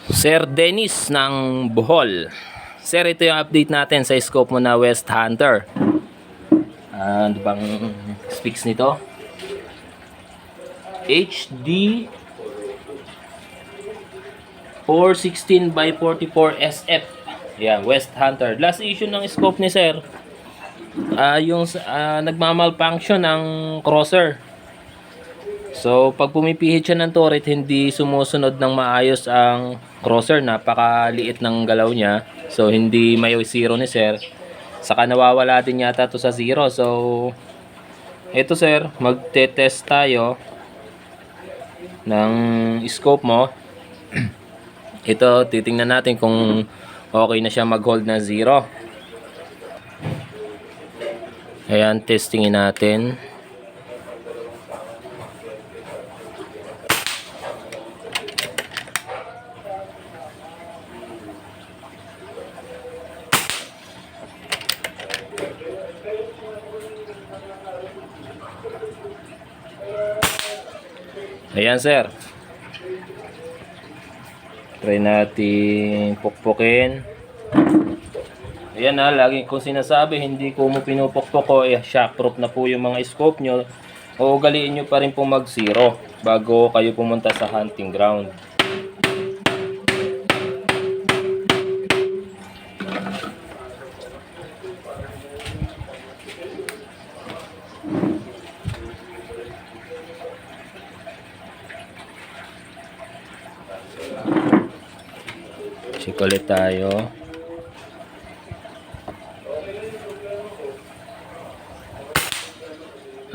Sir Dennis ng Bohol. Sir, ito yung update natin sa scope mo na West Hunter. Ano bang specs nito? HD 416 by 44 SF. Yeah, West Hunter. Last issue ng scope ni Sir, yung nagmamalfunction ng crosser. So, pag pumipihit siya ng turret, hindi sumusunod ng maayos ang crosser. Napakaliit ng galaw niya. So, hindi may zero ni Sir. Saka nawawala din yata to sa zero. So, ito Sir, magte-test tayo ng scope mo. Ito, titingnan natin kung okay na siya mag-hold na zero. Ayan, testingin natin. Ayan Sir, try natin pukpukin. Ayan na, lagi kong sinasabi, hindi ko mo pinupukpok ko, shockproof na po yung mga scope nyo. O ugaliin nyo pa rin po mag zero bago kayo pumunta sa hunting ground. Check ulit tayo.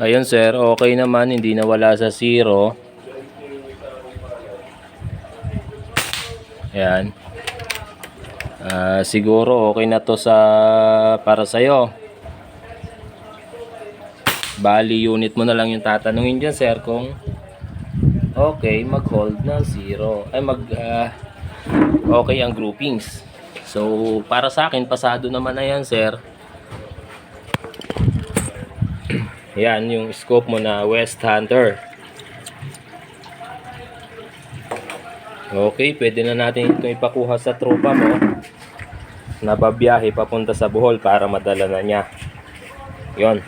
Ayun Sir, okay naman, hindi nawala sa zero. Ayan. Siguro okay na to para sa'yo. Bali, unit mo na lang yung tatanungin dyan Sir kung okay, mag-hold na zero. Ay, okay ang groupings. So, para sa akin, pasado naman na yan Sir. Yan yung scope mo na West Hunter. Okay, pwede na natin ito ipakuha sa tropa mo na babiyahe papunta sa Bohol para madala na niya. Yon.